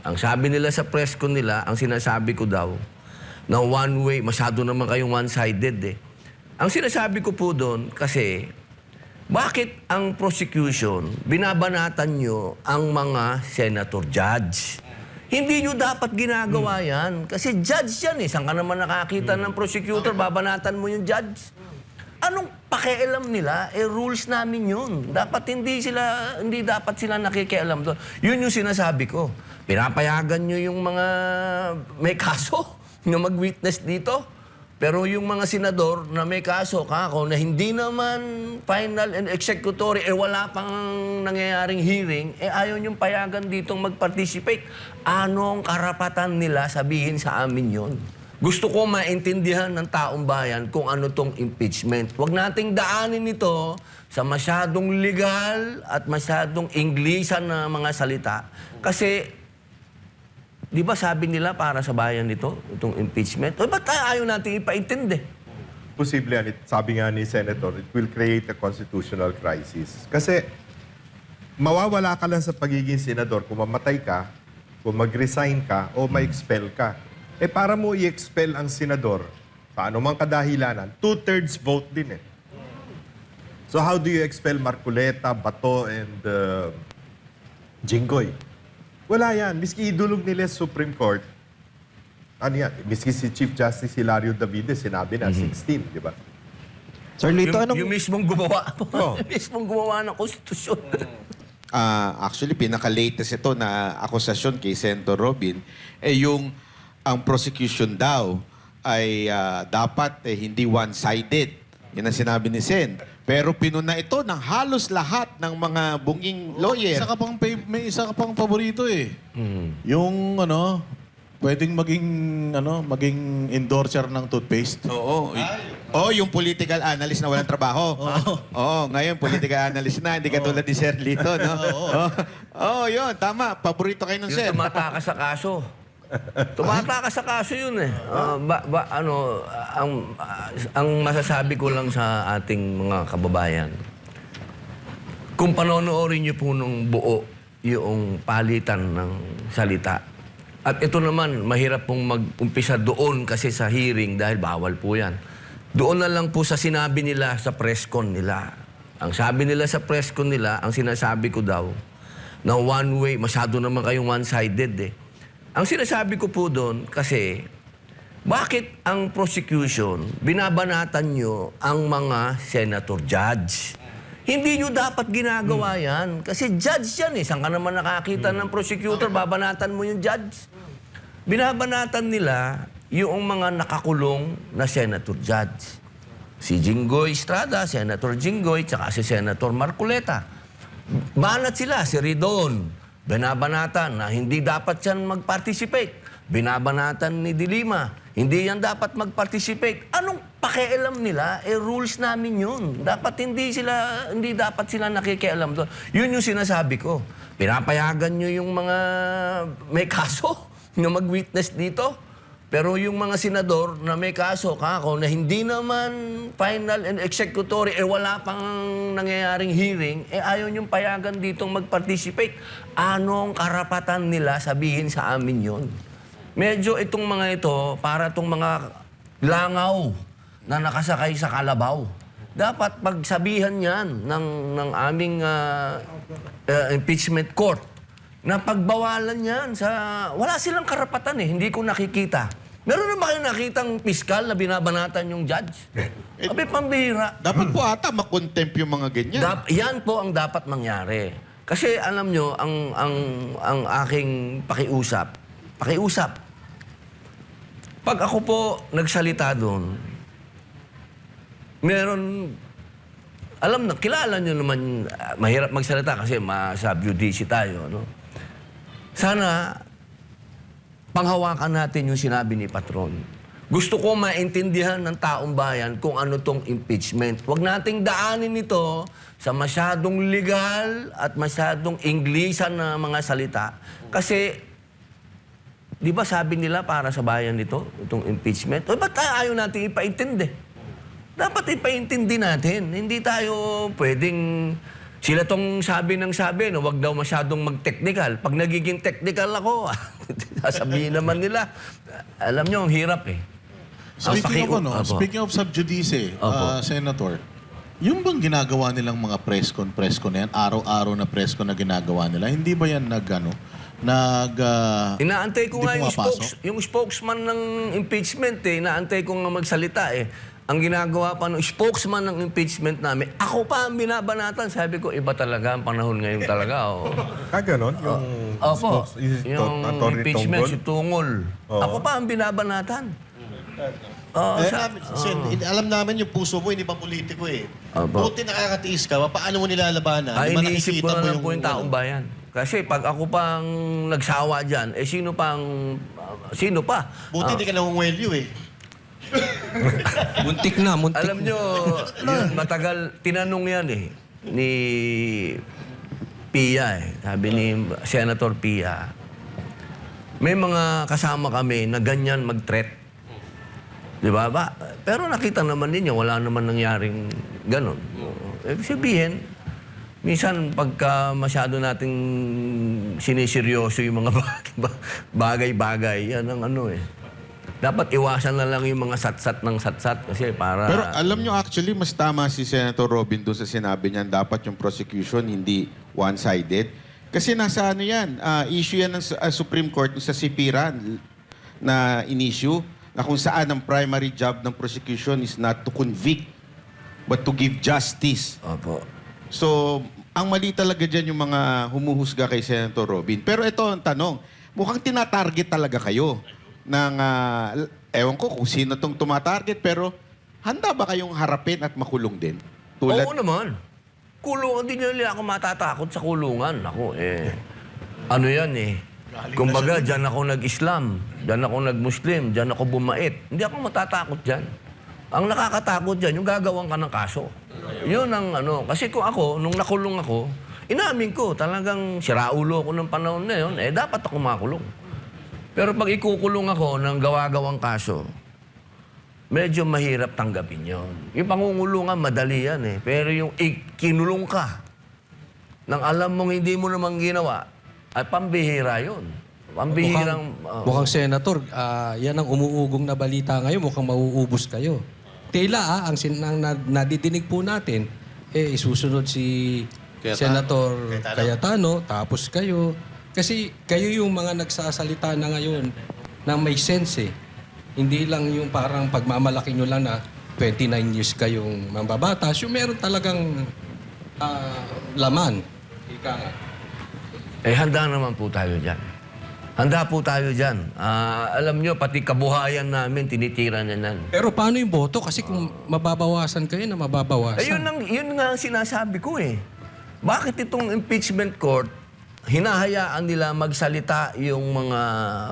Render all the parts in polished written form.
Ang sabi nila sa press con nila, ang sinasabi ko daw, na one way, masyado naman kayong one-sided eh. Ang sinasabi ko po doon, kasi, bakit ang prosecution, binabanatan nyo ang mga senator judge? Hindi nyo dapat ginagawa yan. Kasi judge yan eh. Saan ka naman nakakita ng prosecutor, babanatan mo yung judge? Anong pakialam nila? Eh, rules namin yun. Dapat hindi dapat sila nakikialam doon. Yun yung sinasabi ko. Pinapayagan nyo yung mga may kaso na mag-witness dito. Pero yung mga senador na may kaso, kako, na hindi naman final and executory, wala pang nangyayaring hearing, ayaw yung payagan ditong mag-participate. Anong karapatan nila sabihin sa amin yon? Gusto ko maintindihan ng taong bayan kung ano tong impeachment. Huwag nating daanin ito sa masyadong legal at masyadong Inglisan na mga salita. Kasi, di ba sabi nila para sa bayan ito, itong impeachment? Ba't ayaw natin ipaintindi? Posible yan. Sabi nga ni Senator, it will create a constitutional crisis. Kasi mawawala ka lang sa pagiging senador kung mamatay ka, kung mag-resign ka, o ma-expel ka. Para mo i-expel ang senador, sa anumang kadahilanan, 2/3 vote din eh. So how do you expel Marcoleta, Bato, and Jinggoy? Wala yan. Miski idulog nila sa Supreme Court, ano yan? Miski si Chief Justice Hilario Davides, sinabi na 16, di ba? Sir Lito, Yung mismong gumawa. Oh. Yung mismong gumawa ng konstitusyon. Actually, pinaka-latest ito na akusasyon kay Senator Robin, yung ang prosecution daw ay dapat hindi one-sided. Yan ang sinabi ni Sen. Pero pinuna ito ng halos lahat ng mga bunging lawyer. May isa ka pang paborito eh. Yung pwedeng maging endorser ng toothpaste. Oo. Yung political analyst na walang trabaho. Oo, ngayon political analyst na, hindi katulad ni Sir Lito, no? Yun, tama. Paborito kayo ng Sir. Yung tumatakas sa kaso. Tumatakas sa kaso yun eh. Ang masasabi ko lang sa ating mga kababayan, kung panonoorin niyo po nung buo yung palitan ng salita, at ito naman, mahirap pong mag-umpisa doon kasi sa hearing dahil bawal po yan. Doon na lang po sa sinabi nila sa press con nila. Ang sabi nila sa press con nila, ang sinasabi ko daw, na one way, masyado naman kayong one-sided eh. Ang sinasabi ko po doon kasi, bakit ang prosecution, binabanatan nyo ang mga senator judge? Hindi nyo dapat ginagawa yan. Kasi judge yan eh. Saan ka naman nakakita ng prosecutor, babanatan mo yung judge? Binabanatan nila yung mga nakakulong na senator judge. Si Jinggoy Estrada, Senator Jinggoy, tsaka si Senator Marcoleta. Banat sila, si Ridon. Binabanatan na hindi dapat yan mag-participate. Binabanatan ni Dilima, hindi yan dapat mag-participate. Anong pakialam nila? Rules namin yun. Hindi dapat sila nakikialam doon. Yun yung sinasabi ko. Pinapayagan nyo yung mga may kaso na mag-witness dito. Pero yung mga senador na may kaso, kako, na hindi naman final and executory, wala pang nangyayaring hearing, ayaw yung payagan ditong mag-participate. Anong karapatan nila sabihin sa amin yon? Medyo itong mga ito, para itong mga langaw na nakasakay sa kalabaw. Dapat pagsabihan yan ng aming impeachment court na pagbawalan yan sa... Wala silang karapatan eh, hindi ko nakikita. Meron na ba kayo nakitang piskal na binabanatan yung judge? Abi, pambihira. Dapat po ata makontempt yung mga ganyan. Yan po ang dapat mangyari. Kasi alam nyo, ang aking pakiusap. Pag ako po nagsalita doon, meron... kilala nyo naman, mahirap magsalita kasi sub-judice tayo, no? Sana, panghawakan natin yung sinabi ni Patron. Gusto ko maintindihan ng taong bayan kung ano tong impeachment. Huwag nating daanin ito sa masyadong legal at masyadong Inglisan na mga salita. Kasi, di ba sabi nila para sa bayan ito, itong impeachment? Ba't ayaw natin ipaintindi? Dapat ipaintindi natin. Hindi tayo pwedeng Sila tong sabi ng sabi, no, wag daw masyadong mag-technical. Pag nagiging technical ako, sasabihin naman nila, alam nyo, ang hirap eh. Speaking of sub judice, Opo. Senator, yung bang ginagawa nilang mga press con na yan, araw-araw na press con na ginagawa nila, hindi ba yan Inaantay ko hindi nga pumapasok? yung spokesman ng impeachment eh. Inaantay ko nga magsalita eh. Ang ginagawa pa ng spokesman ng impeachment namin, ako pa ang binabanatan. Sabi ko, iba talaga ang panahon ngayon talaga. Oh. Ganon, yung Opo, yung Attorney impeachment, Tonggol? si Tungol. Oo. Ako pa ang binabanatan. Alam namin yung puso mo, hindi pa politiko eh. Opo. Buti nakakatiis ka, paano mo nilalabanan? Ay, Di ba iniisip ko nakikita na lang po yung taong bayan. Kasi pag ako pang nagsawa dyan, sino pa? Buti hindi ka nangungwelyo eh. Muntik na, muntik. Alam nyo, yun, matagal, tinanong yan eh, ni Pia eh. Sabi ni Senator Pia, may mga kasama kami na ganyan mag-threat. Di ba? Pero nakita naman ninyo, wala naman nangyaring ganon. Ibig sabihin, minsan pagka masyado nating siniseryoso yung mga bagay-bagay, yan ang ano eh. Dapat iwasan na lang yung mga satsat ng satsat kasi para... Pero alam nyo, actually, mas tama si Senator Robin doon sa sinabi niyan, dapat yung prosecution hindi one-sided. Kasi nasa ano yan, issue yan ng Supreme Court sa Sipiran na in-issue na kung saan ang primary job ng prosecution is not to convict but to give justice. Opo. So, ang mali talaga dyan yung mga humuhusga kay Senator Robin. Pero ito ang tanong, mukhang tinatarget talaga kayo ng, ewan ko kung sino tong tumatarget, pero handa ba kayong harapin at makulong din? Oo naman. Kulungan din nila ako matatakot sa kulungan. Ako ano yan eh. Kumbaga, dyan ako nag-Islam, dyan ako nag-Muslim, dyan ako bumait. Hindi ako matatakot dyan. Ang nakakatakot dyan, yung gagawan ka ng kaso. Yun ang ano. Kasi kung ako, nung nakulong ako, inamin ko, talagang siraulo ko ng panahon na yun, dapat ako makulong. Pero pag ikukulong ako ng gawa-gawang kaso, medyo mahirap tanggapin yon. Yung pangungulungan, madali yan eh. Pero yung kinulong ka, nang alam mong hindi mo namang ginawa, ay pambihira yun. Pambihirang... Mukhang senator, yan ang umuugong na balita ngayon, mukhang mauubos kayo. Tila ang nadidinig po natin, isusunod si Senator Cayetano, tapos kayo. Kasi kayo yung mga nagsasalita na ngayon na may sense eh. Hindi lang yung parang pagmamalaki nyo lang na 29 years kayong mambabatas. Yung meron talagang laman. Ika nga. handa naman po tayo dyan. Handa po tayo dyan. Alam nyo, pati kabuhayan namin, tinitira na yan. Pero paano yung boto? Kasi kung mababawasan kayo na mababawasan. Yun nga ang sinasabi ko eh. Bakit itong impeachment court, hinahayaan nila magsalita yung mga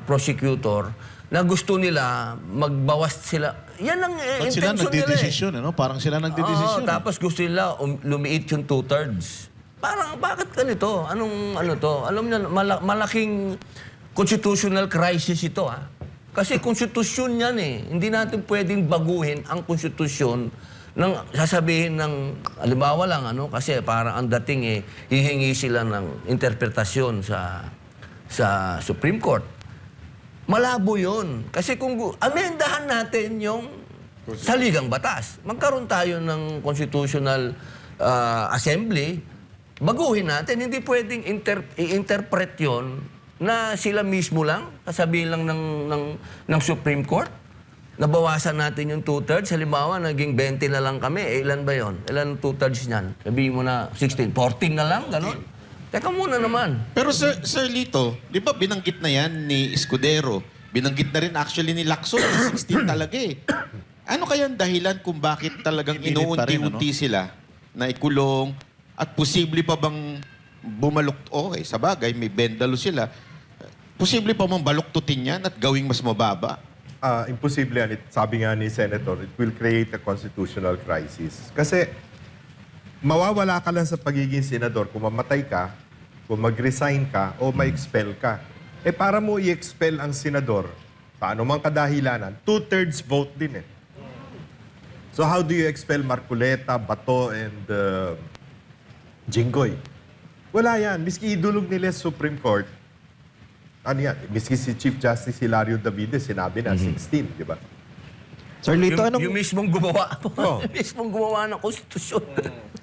prosecutor na gusto nila magbawas sila. Yan ang Ba't sila intention nila eh. nagdidesisyon, ano? Parang sila nagdidesisyon. Tapos gusto nila lumiit yung 2/3. Parang bakit ganito? Anong ano to? Alam niyo, malaking constitutional crisis ito ah. Kasi konstitusyon yan eh. Hindi natin pwedeng baguhin ang konstitusyon ng sasabihin ng halimbawa lang ano kasi parang ang dating eh hihingi sila ng interpretasyon sa Supreme Court. Malabo 'yon. Kasi kung amendahan natin yung saligang batas, magkaroon tayo ng constitutional assembly, baguhin natin, hindi pwedeng i-interpret 'yon na sila mismo lang, sasabihin lang ng Supreme Court. Nabawasan natin yung 2/3. Halimbawa, naging 20 na lang kami. Ilan ba yon? Ilan 2/3 niyan? Sabihin mo na 16. 14 na lang? Ganon? Teka muna naman. Pero Sir Lito, di ba binanggit na yan ni Escudero? Binanggit na rin actually ni Lacson na 16 talaga eh. Ano kaya ang dahilan kung bakit talagang Pinilit pa rin, inuunti-unti sila na ikulong at posible pa bang bumaluk... Okay, sa bagay, may bendalo sila. Posible pa bang baluktutin yan at gawing mas mababa? Imposible yan. Sabi nga ni Senator, it will create a constitutional crisis. Kasi mawawala ka lang sa pagiging senador kung mamatay ka, kung mag-resign ka, o ma-expel ka. Para mo i-expel ang senador, paano mang kadahilanan, 2/3 vote din eh. So how do you expel Marcoleta, Bato, and Jinggoy. Wala yan. Miski idulog nila sa Supreme Court, ano yan? Miski si Chief Justice Hilario Davides, sinabi na 16, di ba? Sir Lito, Yung, anong... yung mismong gumawa. Oh. Yung mismong gumawa ng konstitusyon.